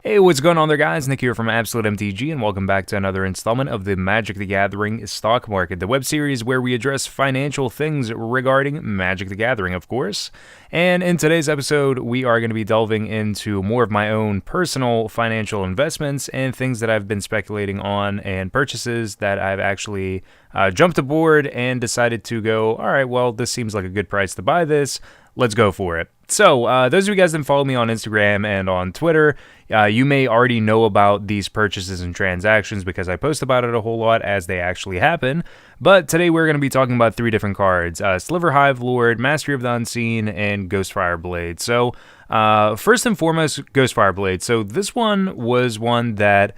Hey, what's going on there, guys? Nick here from Absolute MTG, and welcome back to another installment of the Magic the Gathering stock market, the web series where we address financial things regarding Magic the Gathering, of course. And in today's episode, we are going to be delving into more of my own personal financial investments and things that I've been speculating on and purchases that I've actually jumped aboard and decided to go, all right, well, this seems like a good price to buy this. Let's go for it. So, those of you guys that follow me on Instagram and on Twitter, you may already know about these purchases and transactions because I post about it a whole lot as they actually happen. But today we're going to be talking about three different cards: Sliver Hive Lord, Mastery of the Unseen, and Ghost Fireblade. So, first and foremost, Ghost Fireblade. So this one was one that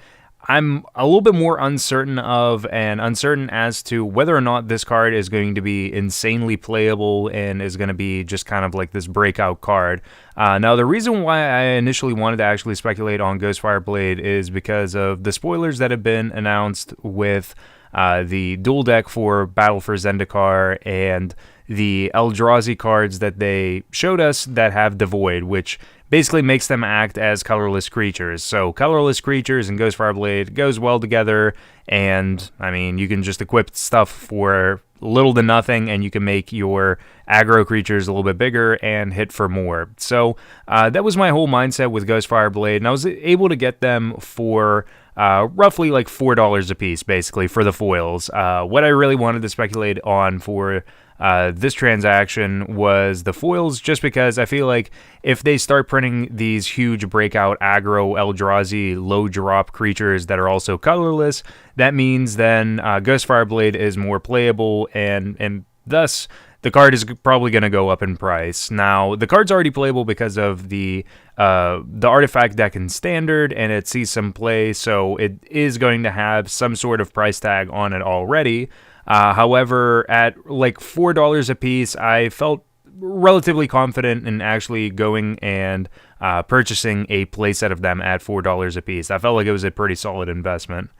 I'm a little bit more uncertain of, and uncertain as to whether or not this card is going to be insanely playable and is going to be just kind of like this breakout card. Now, the reason why I initially wanted to actually speculate on Ghost Fireblade is because of the spoilers that have been announced with the dual deck for Battle for Zendikar and the Eldrazi cards that they showed us that have Devoid, which basically makes them act as colorless creatures. So colorless creatures and Ghost Fireblade goes well together, and I mean, you can just equip stuff for little to nothing, and you can make your aggro creatures a little bit bigger and hit for more. So that was my whole mindset with Ghost Fireblade, and I was able to get them for roughly like $4 a piece, basically, for the foils. What I really wanted to speculate on for this transaction was the foils, just because I feel like if they start printing these huge breakout aggro Eldrazi low drop creatures that are also colorless, that means then Ghost Fireblade is more playable, and thus the card is probably going to go up in price. Now, the card's already playable because of the artifact deck in Standard, and it sees some play, so it is going to have some sort of price tag on it already. However, at like $4 a piece, I felt relatively confident in actually going and purchasing a playset of them at $4 a piece. I felt like it was a pretty solid investment.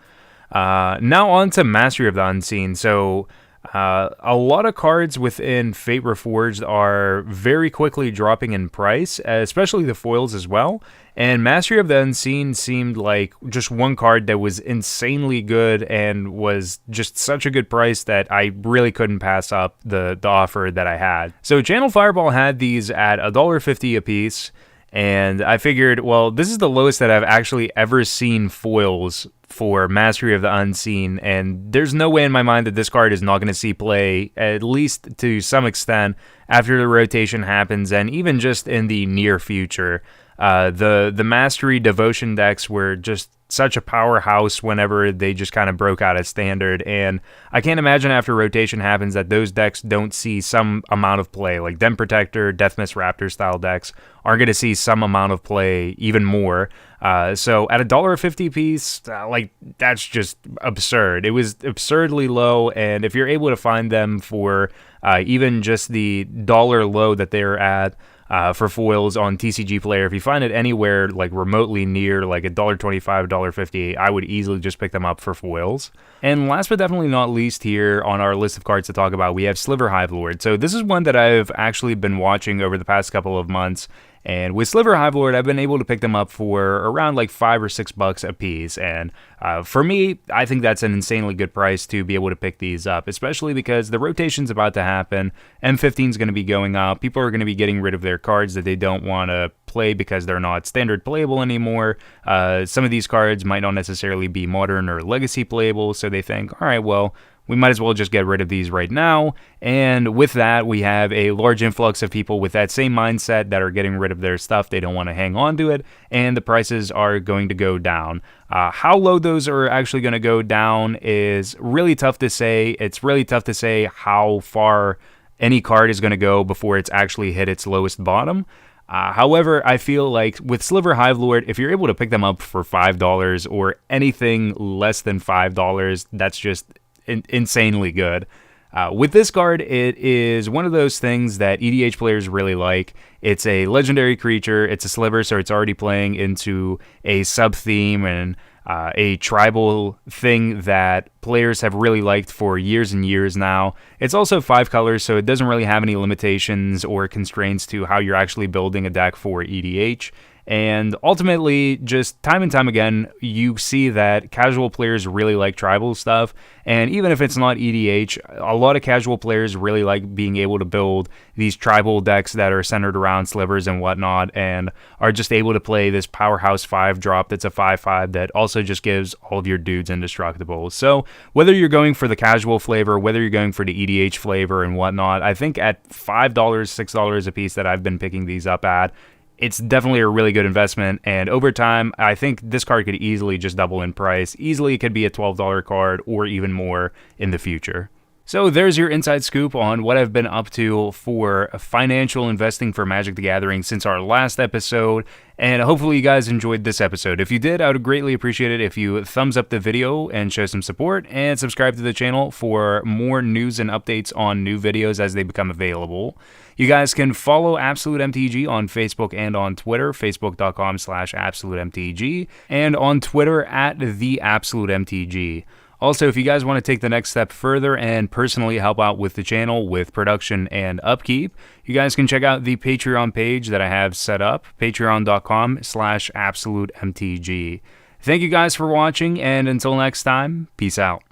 Now on to Mastery of the Unseen. So a lot of cards within Fate Reforged are very quickly dropping in price, especially the foils as well. And Mastery of the Unseen seemed like just one card that was insanely good and was just such a good price that I really couldn't pass up the offer that I had. So Channel Fireball had these at $1.50 a piece, and I figured, well, this is the lowest that I've actually ever seen foils for Mastery of the Unseen, and there's no way in my mind that this card is not going to see play, at least to some extent, after the rotation happens, and even just in the near future. The Mastery Devotion decks were just such a powerhouse whenever they just kind of broke out at Standard, and I can't imagine after rotation happens that those decks don't see some amount of play. Like Den Protector, Deathmist Raptor style decks are going to see some amount of play, even more. So at $1.50 a piece, like, that's just absurd. It was absurdly low, and if you're able to find them for even just the dollar low that they're at, for foils on TCG Player, if you find it anywhere like remotely near like $1.25, $1.50, I would easily just pick them up for foils. And last but definitely not least here on our list of cards to talk about, we have Sliver Hive Lord. So this is one that I've actually been watching over the past couple of months. And with Sliver Hive Lord, I've been able to pick them up for around like $5 or $6 a piece. And for me, I think that's an insanely good price to be able to pick these up, especially because the rotation's about to happen. M15 is going to be going up. People are going to be getting rid of their cards that they don't want to play because they're not standard playable anymore. Some of these cards might not necessarily be modern or legacy playable, so they think, all right, well, we might as well just get rid of these right now. And with that, we have a large influx of people with that same mindset that are getting rid of their stuff. They don't want to hang on to it, and the prices are going to go down. How low those are actually going to go down is really tough to say. It's really tough to say how far any card is going to go before it's actually hit its lowest bottom. However, I feel like with Sliver Hive Lord, if you're able to pick them up for $5 or anything less than $5, that's just insanely good. With this card, it is one of those things that EDH players really like. It's a legendary creature, it's a sliver, so it's already playing into a sub-theme and a tribal thing that players have really liked for years and years now. It's also 5 colors, so it doesn't really have any limitations or constraints to how you're actually building a deck for EDH. And ultimately, just time and time again, you see that casual players really like tribal stuff. And even if it's not EDH, a lot of casual players really like being able to build these tribal decks that are centered around slivers and whatnot, and are just able to play this powerhouse 5-drop that's a 5/5 that also just gives all of your dudes indestructible. So whether you're going for the casual flavor, whether you're going for the EDH flavor and whatnot, I think at $5, $6 a piece that I've been picking these up at, it's definitely a really good investment, and over time, I think this card could easily just double in price. Easily, it could be a $12 card or even more in the future. So there's your inside scoop on what I've been up to for financial investing for Magic the Gathering since our last episode, and hopefully you guys enjoyed this episode. If you did, I would greatly appreciate it if you thumbs up the video and show some support, and subscribe to the channel for more news and updates on new videos as they become available. You guys can follow Absolute MTG on Facebook and on Twitter, facebook.com/AbsoluteMTG, and on Twitter at @TheAbsoluteMTG. Also, if you guys want to take the next step further and personally help out with the channel with production and upkeep, you guys can check out the Patreon page that I have set up, patreon.com/AbsoluteMTG. Thank you guys for watching, and until next time, peace out.